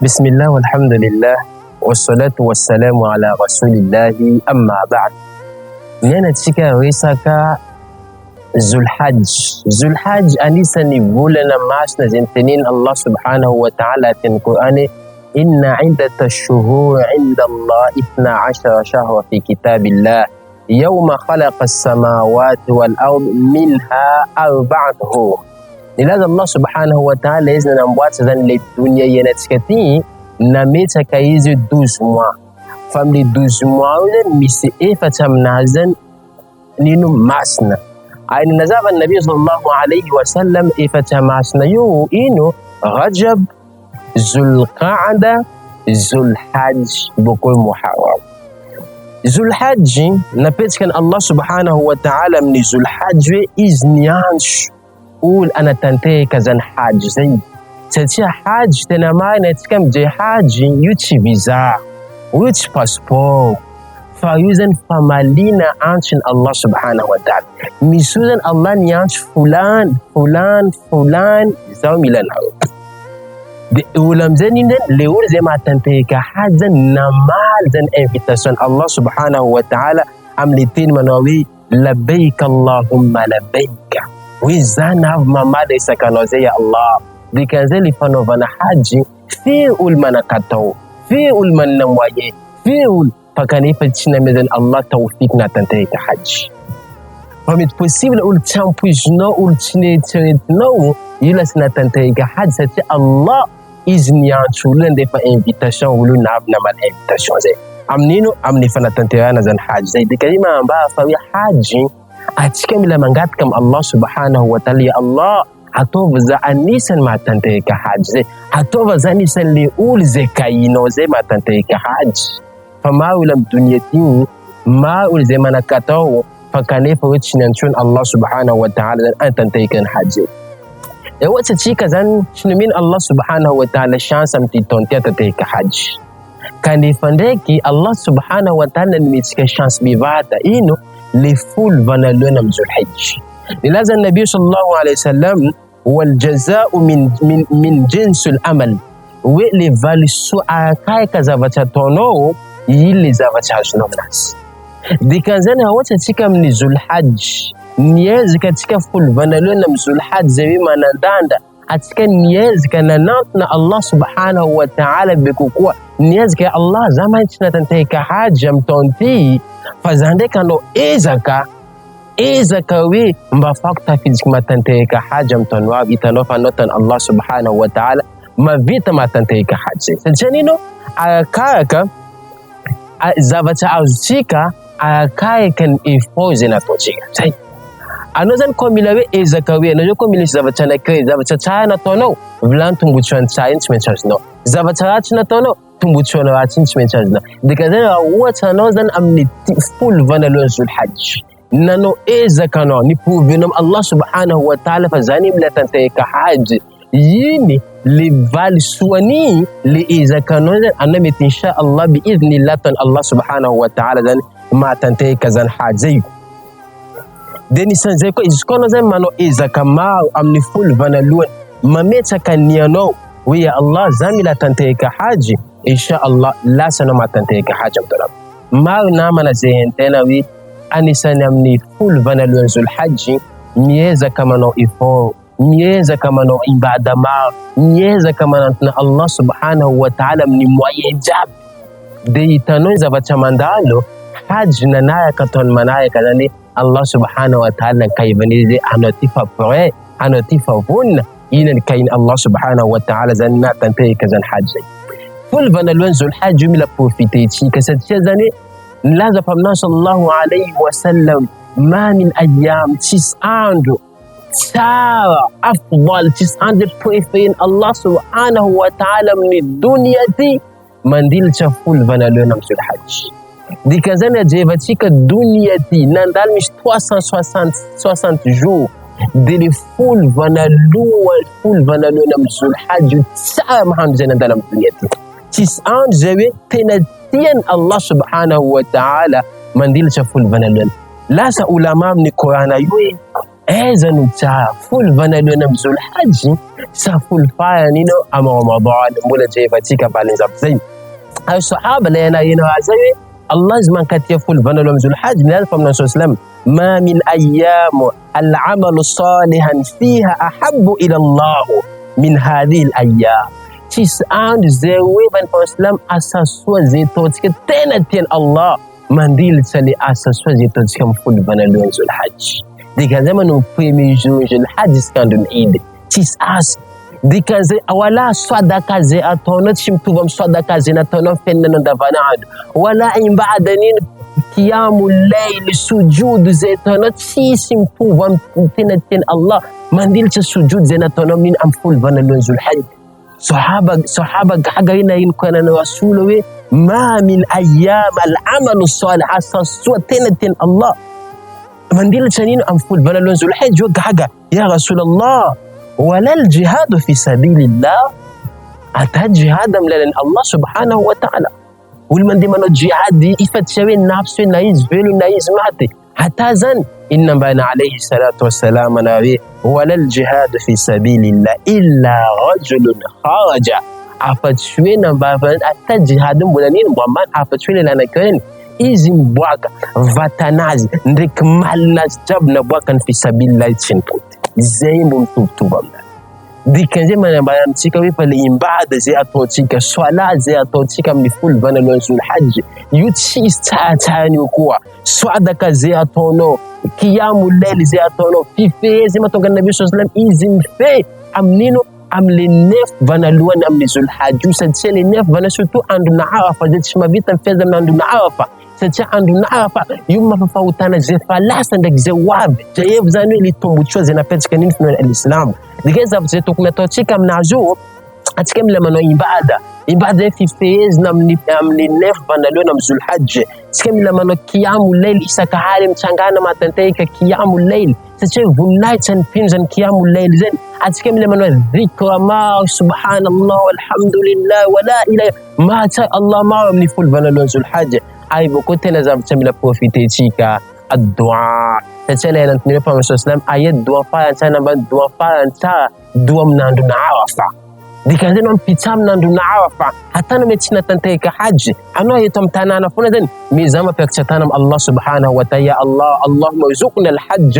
Bismillah walhamdulillah wassalatu wassalamu ala rasulillahi amma ba'd. Yana cika risaka Zulhajj anisa ni volana masina zay tenin Allah subhanahu wa ta'ala tin Qur'ani inna 'iddata ash-shuhur 'inda Allah 12 shahra fi kitabillah yawma khalaqa as-samawati wal ard minha arba'atu hurum. Ilaza Allah subhanahu wa ta'ala izna nambwatsa zany le dunia yenatsika ty nametraka izy 12 mois. Fa amle 12 mois zany misy efatra aminazy zany nino masina. Ay nazava Nabi sallallahu alayhi wa sallam efatra masina io ino Rajab, Zulqa'da, Zulhajj boko Muharram. Zulhajj napetraka Allah subhanahu wa ta'ala amni Zulhajj izy niandro olo anatanteka zany hajj zay satria hajj tena marina atsika amijay hajj io tsy visa, io tsy passeport, fa io zany famalina antriny Allah subhanahu wa ta'ala. Misy io zany Allah niantry fulan zao milanao. De olo amizay iny zany le olo zay mahatanteka hajj zany namaly zany invitation Allah subhanahu wa ta'ala amle teny manao hoe labbaik Allahumma labbaik. Oui zany avy mamaly isakanao zay ya Allah. Dikan'izay le fanaovana hajj fe olo manakatao, fe olo manana moyen, fe olo fakanefa tsy namezany Allah tawfik natanteka hajj. Fa mety possible olo tsy ampoizinao, olo tsy neritreretinao io lasa natanteka hajj satria Allah izy niantry olo nandefa invitation olo navy namaly invitation zay. Aminino amin'ny fanatanterana zany hajj zay. Dikany mamba fa hoe hajj atsika mila mangataka am Allah subhanahu wa ta'ala, ya Allah ataova za anisan'ny mahatanteka hajj zay, ataova za anisan'le olo zay kainao zay mahatanteka hajj. Fa maro olo am dunia ty, maro olo zay manakatao fa kanefa hoe tsy niantsony Allah subhanahu wa ta'ala zany anatanteka ny hajj zay. E ohatsy atsika zany tsy nomena Allah subhanahu wa ta'ala chance amty taona ty atanteka hajj, kanefa ndraiky Allah subhanahu wa ta'ala nimetsika chance bevata ino le folo vanalohana am Zulhijj. Nilaza Nabi sallallahu alayhi wa sallam wal jaza'u min jinsul amal, hoe le valisoa arakaika zavatra ataonao io le zavatra azonao aminazy. Dikan'izany ohatsy atsika amin'ny Zulhajj niezaka atsika folo vanalohana am Zulhajj zay hoe manandanda atsika niezaka nanantona Allah subhanahu wa ta'ala be kokoa, niezaka Allah za mahitsy natanteka hajj am taona ty fa za ndraiky anao ezaka hoe mba afako tafidiky matanteka hajj am taona avy. Hitanao fa anao tany Allah subhanahu wa ta'ala mavita matanteka hajj zay satria nino arakaraka zavatra azotsika arakaraka ny effort zay nataotsika zay. Anao zany koa mila hoe ezaka hoe anao koa mila zavatra anankiray, zavatra tsara nataonao vilany tombotsoany tsara iny tsy maintsy azonao, zavatra ratsy nataonao tombotsoana ratsy iny tsy maintsy azonao. Dikan'izany raha ohatra anao zany amin'ny folo vanalohany Zulhajj nanao ezaka anao niprovenao Allah subhanahu wa ta'ala fa zany mila tanteka hajj, iny le valisoany le ezaka anao zany anao mety insha Allah bi idhnillah tan Allah subhanahu wa ta'ala zany mahatanteka zany hajj zay. De nisan'izay koa izy koa anao zany manao ezaka maro amin'ny folo vanalohany mametraka nianao hoe ya Allah za mila tanteka hajj, insha Allah lasa anao mahatanteka hajj am taona. Maro namana zay hentena hoe anisany amin'ny folo vanalohany Zulhajj miezaka manao effort, miezaka manao ibada maro, miezaka manantona Allah subhanahu wa ta'ala amin'ny moyen jiaby. De hitanao zavatra mandalo hajj nanaraka ataony manaraka zany Allah subhanahu wa ta'ala kaivanizy anao ty fa prêt, anao ty fa vonina, ina ny kainy Allah subhanahu wa ta'ala zany natanteka zany hajj zay. Folo vanalohany Zulhajj mila profitetsika satria zany nilaza fa aminao sallallahu alayhi wa sallam ma min ayyam, tsisy andro tsara afdal, tsisy andro préféré Allah subhanahu wa ta'ala amin'ny dunia ty mandilitra folo vanalohana am Zulhajj. Dikan'izany ajevatsika dunia ty nandalo misy 360 jours de le folo vanalohana am Zulhajj tsara mahandro zay nandalo am dunia ty. Tsisy andro zay hoe tena tiany Allah subhanahu wa ta'ala mandilitra folo vanalohana. Lasa ulama amin'ny Korana io hoe ezanu cha full vanalo na Zulhajji sa full fire nino ama Ramadan mbola je vatika pale zabzai ay sahaba lena yino azawi Allah zman katia full vanalo Zulhajji na famna sallam ma min ayyam al-amal salihan fiha ahabbu ila Allah min hadhihi al-ayyam tis'an zewe ban sallam asaswa zetotika tena tien Allah mandil sali asaswa zetotika full vanalo Zulhajji dikaza no premier jour Zulhajji skandun Eid tis'as dikaza wala sadaka ze atono chimtuvam sadaka ze atono fenna davanad wala imbadanin qiyamul layl sujud ze atono chimtuvam tinatin Allah mandil cha sujud ze atono min amful vanalun Zulhajji sahaba gagaina in kana rasuluwe ma min ayyam al-amal salih asaswa tinatin Allah mandil chanin amful vanalun Zulhajji gaga ya Rasulullah wala al-jihad fi sabilillah ata jihad amlan Allah subhanahu wa ta'ala والمن دي منو جهاد إفت شوي نفسه نايز فيلو نايز ماتي حتى زن إنما بان عليه الصلاة والسلام نبي ولا الجهاد في سبيل الله إلا رجل خرج عفت شوي نبافن حتى جهاد مولانين بمان عفت شوي لنا كين إزم بواك فتناز نريك مالناز جاب نبواكا في سبيل الله تشنكوت زي ممتوب dikaze mana bayan tika we pale imbada ze atotika swala ze atotika miful bana lo Zulhajji yuti tani kwa swada ze atono qiyamul layl ze atono fife ze matonga nabi sallallahu alaihi wasallam izin fe amnino amli nef bana lo amli Zulhajji sadse nef bana surtout andu na Arafa je shima bitan feza andu na Arafa sadse andu na Arafa yuma fafautana ze falasa ndak ze wab je zanu ili tombuchwa ze na petika nini no al-Islam dikaza zetu kumetochika mnazo atika mlamano ibada fi fez namni nef bandalo na Zulhajji atika mlamano qiyamul layl isaka halim changana matantaika qiyamul layl sache nights and pins and qiyamul layl zen atika mlamano dhikra ma subhanallah walhamdulillah wala ilaha ma ta Allah ma ni full bandalo Zulhajji ay bokote na zamtamila profite chika الدعاء تتلين أنت نبي محمد صلى الله عليه وسلم آيات دعاء فانتا نبى دعاء فانتا دعاء منندو نعرفه ديكازين أم بيتام منندو نعرفه حتى نمتنا تنتهيك حج أنا يتم تنانا فندن ميزام بيكتشتانم الله سبحانه وتعالى يا الله اللهم ارزقنا الحج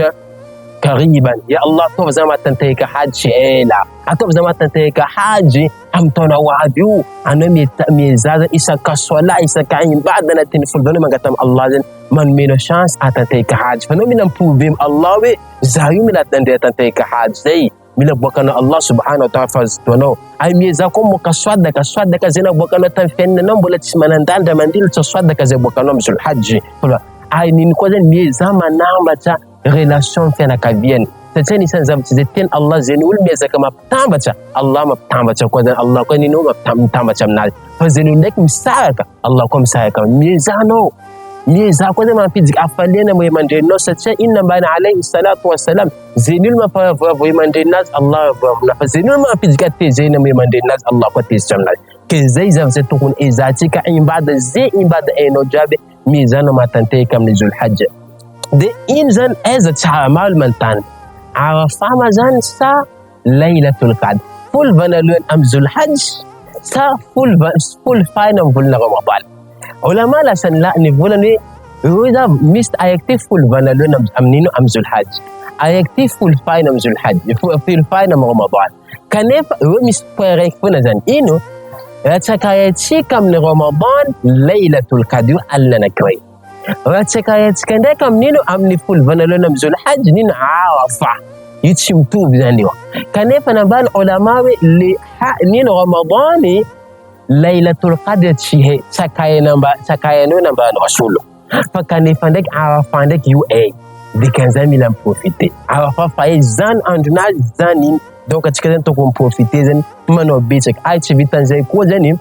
قريبا يا الله توف زما تنتهيك حج إلا أتوف زما تنتهيك حج أم تنوعديو أنا ميزاد إسا كسولا إسا كعين بعدنا تنفل دون ما قتم الله زين man meno chance atanteka haj fano mina mpubim Allah we zayu mina atanteka haj dai mina bokana Allah subhanahu wa ta'ala faz tono ay mieza ko mo kaswada zina bokana tan fenne non bola tismanandanda mandil to swada ka ze bokana msul hajji ay nin ko zen mieza manamba ta relation fena ka bien tatani san zamti ten Allah zenul mieza kama tambata Allah ma tambata ko zen Allah ko nino ma tambata mnal fa zenul nek misaka Allah ko misaka mieza no mieza ko zama fizik afalena mo yemande no sacha inna bana alayhi salatu wassalam zinul ma fa yemande nas Allah na fa zinul ma fizik te zeyna mo yemande nas Allah ko te jamna ke zey zam se tukun izatika ibada ze ibada eno jabe mieza no matante kam ni Zulhajji de inzan eza ta'amal mantan arafa mazan sa laylatul qadr full vanalun am Zulhajji sa full final vulna Ramadan ulama la san la ni volane roda mist ayaktif full vanalo na amnino am Zulhajji ayaktif full fine am Zulhajji full fine am Ramadan kanef mis pere funa zan ino ratakayati kam ni Ramadan laylatul qadr allana kray ratakayati kande kam nino amni full vanalo na Zulhajji nin Arafa yichimtu bizaniwa kanef na ban ulama li nino Ramadani laylatul qadr chihe sakayeno namba rasulu fakane fandek Arafa ndek UA dikanza milan profiter Arafa faye zan anduna zanin donc atikazen to kon profiter zen mano betek aichi bitanze ko zanim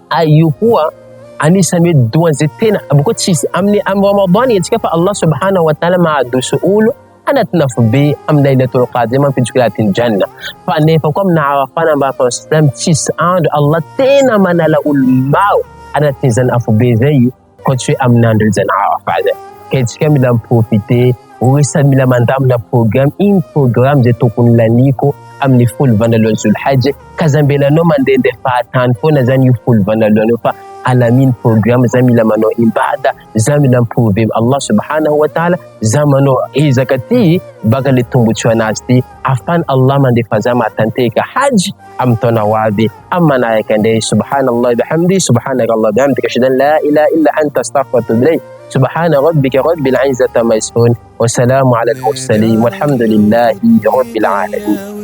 ayukuwa ani sami duwan zetena abuko chis amni am Ramadan yatika fa Allah subhanahu wa ta'ala ma dusul أنا تنفبي أم ليلة القادمة في جكلات الجنة فأني فكم نعرفنا بفرستم تيس عند الله تينا من لا الماء أنا تنزل أفبي زي كتشي أم نندل زن عرف هذا كيتش كم لام بروفيتي Wesa mila mandamina programme zay tokony laniko amin'ny folo vanalohan'ny Zulhijja kazambelanao mandende fahatany foana zany io folo vanalohanao fa alamin programme za mila manao ibada za mila prouver Allah subhanahu wa ta'ala za manao ezaka ty baka le tombotsoa anazy ty afan Allah mandefa za matanteka hajj am taona ho avy am manahaka andray subhanallah bihamdi subhanaka Allah bihamdika ashhadu an la ilaha illa anta astaghfiruka wa atubu ilayk سبحان ربك رب العزة عما يصفون وسلام على المرسلين والحمد لله رب العالمين.